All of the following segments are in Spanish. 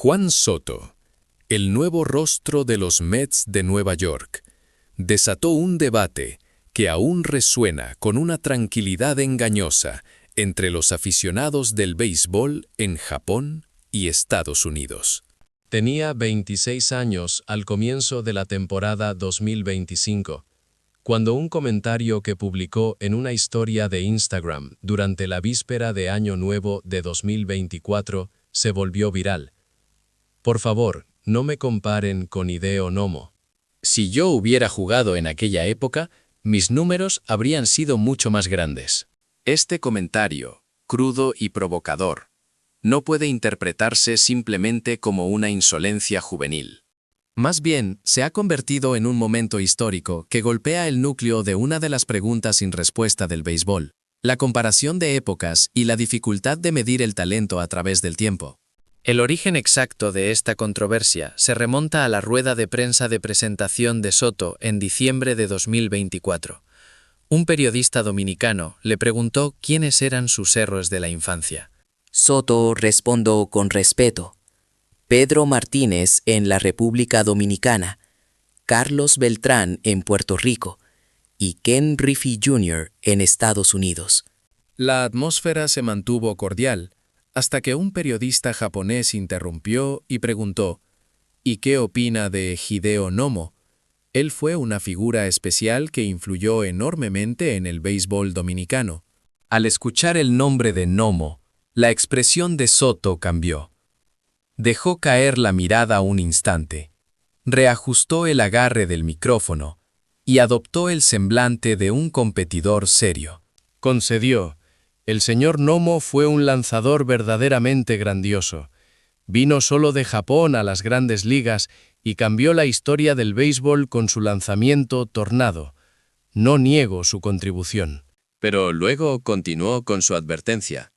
Juan Soto, el nuevo rostro de los Mets de Nueva York, desató un debate que aún resuena con una tranquilidad engañosa entre los aficionados del béisbol en Japón y Estados Unidos. Tenía 26 años al comienzo de la temporada 2025, cuando un comentario que publicó en una historia de Instagram durante la víspera de Año Nuevo de 2024 se volvió viral. Por favor, no me comparen con Hideo Nomo. Si yo hubiera jugado en aquella época, mis números habrían sido mucho más grandes. Este comentario, crudo y provocador, no puede interpretarse simplemente como una insolencia juvenil. Más bien, se ha convertido en un momento histórico que golpea el núcleo de una de las preguntas sin respuesta del béisbol: la comparación de épocas y la dificultad de medir el talento a través del tiempo. El origen exacto de esta controversia se remonta a la rueda de prensa de presentación de Soto en diciembre de 2024. Un periodista dominicano le preguntó quiénes eran sus héroes de la infancia. Soto respondió con respeto: Pedro Martínez en la República Dominicana, Carlos Beltrán en Puerto Rico y Ken Griffey Jr. en Estados Unidos. La atmósfera se mantuvo cordial, hasta que un periodista japonés interrumpió y preguntó: ¿Y qué opina de Hideo Nomo? Él fue una figura especial que influyó enormemente en el béisbol dominicano. Al escuchar el nombre de Nomo, la expresión de Soto cambió. Dejó caer la mirada un instante, reajustó el agarre del micrófono y adoptó el semblante de un competidor serio. Concedió: el señor Nomo fue un lanzador verdaderamente grandioso. Vino solo de Japón a las grandes ligas y cambió la historia del béisbol con su lanzamiento tornado. No niego su contribución. Pero luego continuó con su advertencia.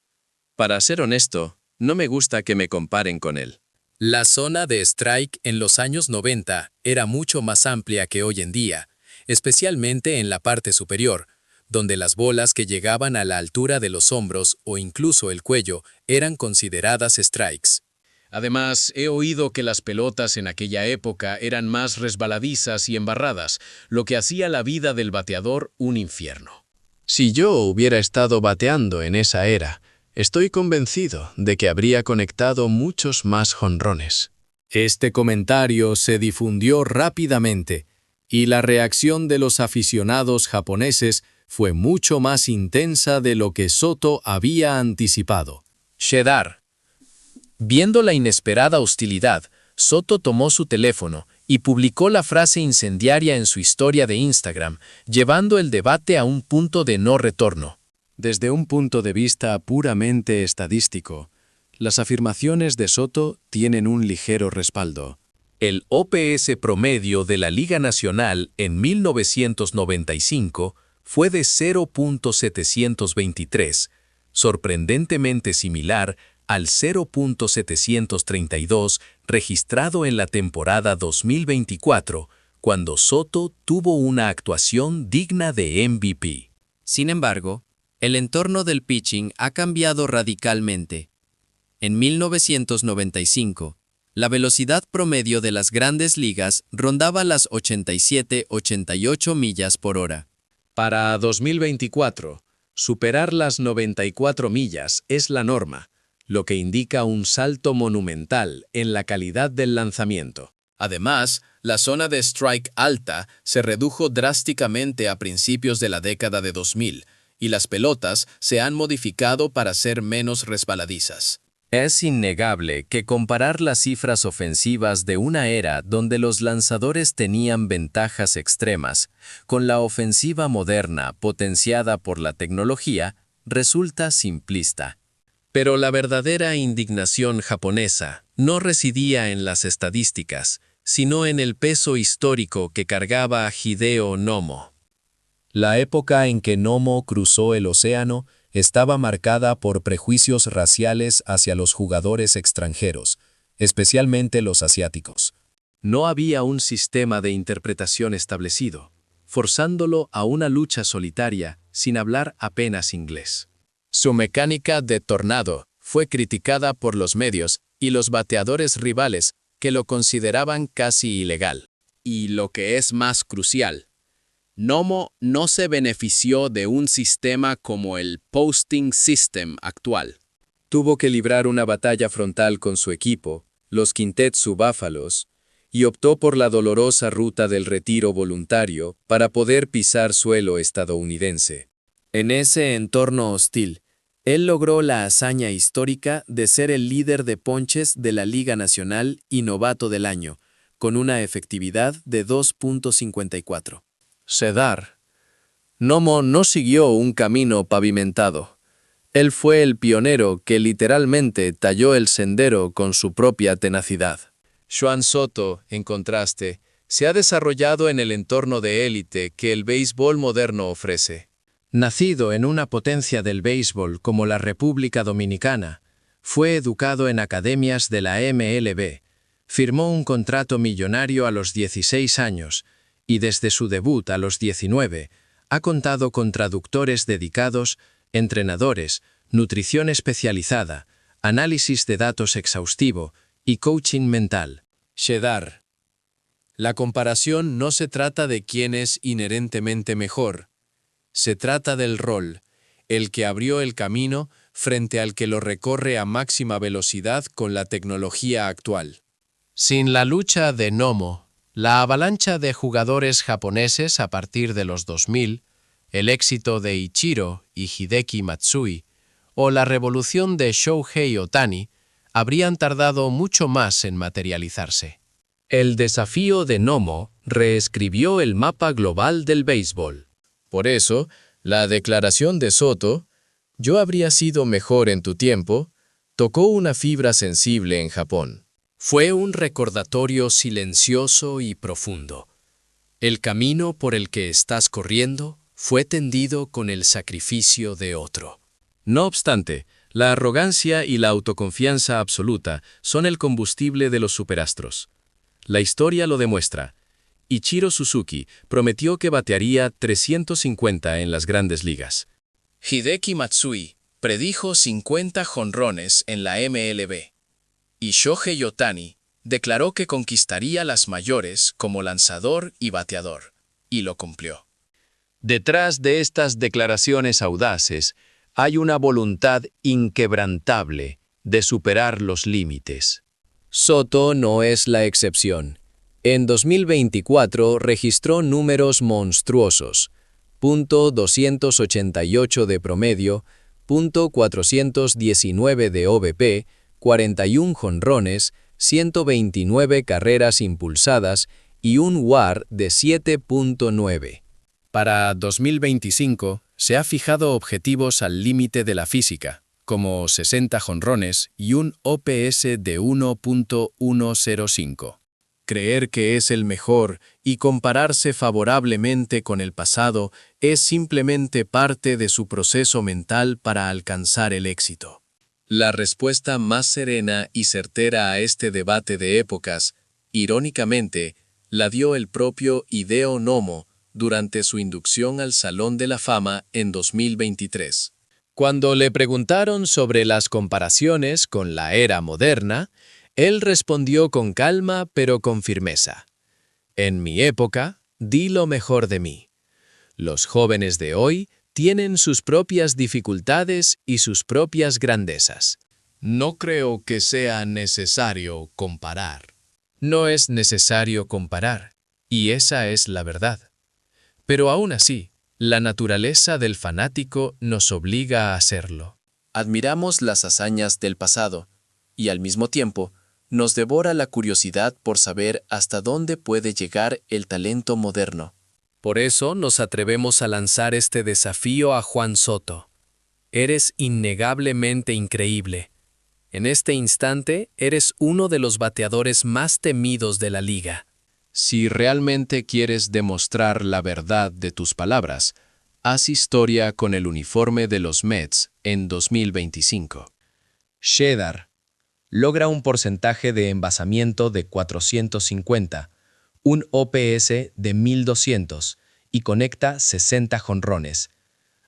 Para ser honesto, no me gusta que me comparen con él. La zona de strike en los años 90 era mucho más amplia que hoy en día, especialmente en la parte superior, donde las bolas que llegaban a la altura de los hombros o incluso el cuello eran consideradas strikes. Además, he oído que las pelotas en aquella época eran más resbaladizas y embarradas, lo que hacía la vida del bateador un infierno. Si yo hubiera estado bateando en esa era, estoy convencido de que habría conectado muchos más jonrones. Este comentario se difundió rápidamente, y la reacción de los aficionados japoneses fue mucho más intensa de lo que Soto había anticipado. Shedar. Viendo la inesperada hostilidad, Soto tomó su teléfono y publicó la frase incendiaria en su historia de Instagram, llevando el debate a un punto de no retorno. Desde un punto de vista puramente estadístico, las afirmaciones de Soto tienen un ligero respaldo. El OPS promedio de la Liga Nacional en 1995 fue de 0.723, sorprendentemente similar al 0.732 registrado en la temporada 2024, cuando Soto tuvo una actuación digna de MVP. Sin embargo, el entorno del pitching ha cambiado radicalmente. En 1995, la velocidad promedio de las grandes ligas rondaba las 87-88 millas por hora. Para 2024, superar las 94 millas es la norma, lo que indica un salto monumental en la calidad del lanzamiento. Además, la zona de strike alta se redujo drásticamente a principios de la década de 2000, y las pelotas se han modificado para ser menos resbaladizas. Es innegable que comparar las cifras ofensivas de una era donde los lanzadores tenían ventajas extremas con la ofensiva moderna potenciada por la tecnología resulta simplista. Pero la verdadera indignación japonesa no residía en las estadísticas, sino en el peso histórico que cargaba a Hideo Nomo. La época en que Nomo cruzó el océano estaba marcada por prejuicios raciales hacia los jugadores extranjeros, especialmente los asiáticos. No había un sistema de interpretación establecido, forzándolo a una lucha solitaria sin hablar apenas inglés. Su mecánica de tornado fue criticada por los medios y los bateadores rivales, que lo consideraban casi ilegal. Y lo que es más crucial, Nomo no se benefició de un sistema como el posting system actual. Tuvo que librar una batalla frontal con su equipo, los Kintetsu Búfalos, y optó por la dolorosa ruta del retiro voluntario para poder pisar suelo estadounidense. En ese entorno hostil, él logró la hazaña histórica de ser el líder de ponches de la Liga Nacional y novato del año, con una efectividad de 2.54. Cedar. Nomo no siguió un camino pavimentado. Él fue el pionero que literalmente talló el sendero con su propia tenacidad. Juan Soto, en contraste, se ha desarrollado en el entorno de élite que el béisbol moderno ofrece. Nacido en una potencia del béisbol como la República Dominicana, fue educado en academias de la MLB, firmó un contrato millonario a los 16 años y desde su debut a los 19 ha contado con traductores dedicados, entrenadores, nutrición especializada, análisis de datos exhaustivo y coaching mental. Cedar. La comparación no se trata de quién es inherentemente mejor. Se trata del rol, el que abrió el camino frente al que lo recorre a máxima velocidad con la tecnología actual. Sin la lucha de Nomo, la avalancha de jugadores japoneses a partir de los 2000, el éxito de Ichiro y Hideki Matsui, o la revolución de Shohei Ohtani, habrían tardado mucho más en materializarse. El desafío de Nomo reescribió el mapa global del béisbol. Por eso, la declaración de Soto, «Yo habría sido mejor en tu tiempo», tocó una fibra sensible en Japón. Fue un recordatorio silencioso y profundo. El camino por el que estás corriendo fue tendido con el sacrificio de otro. No obstante, la arrogancia y la autoconfianza absoluta son el combustible de los superastros. La historia lo demuestra. Ichiro Suzuki prometió que batearía 350 en las grandes ligas. Hideki Matsui predijo 50 jonrones en la MLB. Y Shohei Ohtani declaró que conquistaría las mayores como lanzador y bateador, y lo cumplió. Detrás de estas declaraciones audaces hay una voluntad inquebrantable de superar los límites. Soto no es la excepción. En 2024 registró números monstruosos, .288 de promedio, .419 de OBP, 41 jonrones, 129 carreras impulsadas y un WAR de 7.9. Para 2025 se ha fijado objetivos al límite de la física, como 60 jonrones y un OPS de 1.105. Creer que es el mejor y compararse favorablemente con el pasado es simplemente parte de su proceso mental para alcanzar el éxito. La respuesta más serena y certera a este debate de épocas, irónicamente, la dio el propio Hideo Nomo durante su inducción al Salón de la Fama en 2023. Cuando le preguntaron sobre las comparaciones con la era moderna, él respondió con calma pero con firmeza. En mi época, di lo mejor de mí. Los jóvenes de hoy tienen sus propias dificultades y sus propias grandezas. No creo que sea necesario comparar. No es necesario comparar, y esa es la verdad. Pero aún así, la naturaleza del fanático nos obliga a hacerlo. Admiramos las hazañas del pasado, y al mismo tiempo, nos devora la curiosidad por saber hasta dónde puede llegar el talento moderno. Por eso nos atrevemos a lanzar este desafío a Juan Soto. Eres innegablemente increíble. En este instante, eres uno de los bateadores más temidos de la liga. Si realmente quieres demostrar la verdad de tus palabras, haz historia con el uniforme de los Mets en 2025. Cedar logra un porcentaje de envasamiento de 450, un OPS de 1200 y conecta 60 jonrones.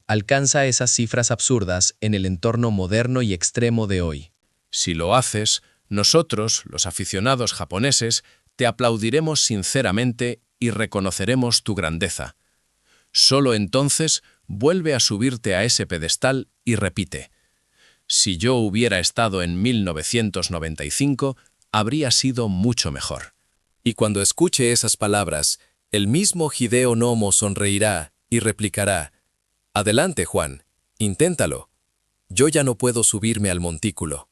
Alcanza esas cifras absurdas en el entorno moderno y extremo de hoy. Si lo haces, Nosotros, los aficionados japoneses, te aplaudiremos sinceramente y reconoceremos tu grandeza. Solo entonces vuelve a subirte a ese pedestal y repite: si yo hubiera estado en 1995, habría sido mucho mejor. Y cuando escuche esas palabras, el mismo Hideo Nomo sonreirá y replicará: adelante, Juan, inténtalo. Yo ya no puedo subirme al montículo.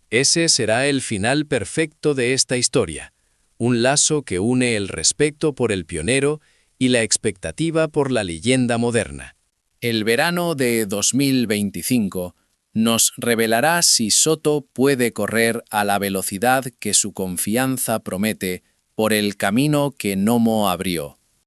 Ese será el final perfecto de esta historia, un lazo que une el respeto por el pionero y la expectativa por la leyenda moderna. El verano de 2025 nos revelará si Soto puede correr a la velocidad que su confianza promete por el camino que Nomo abrió.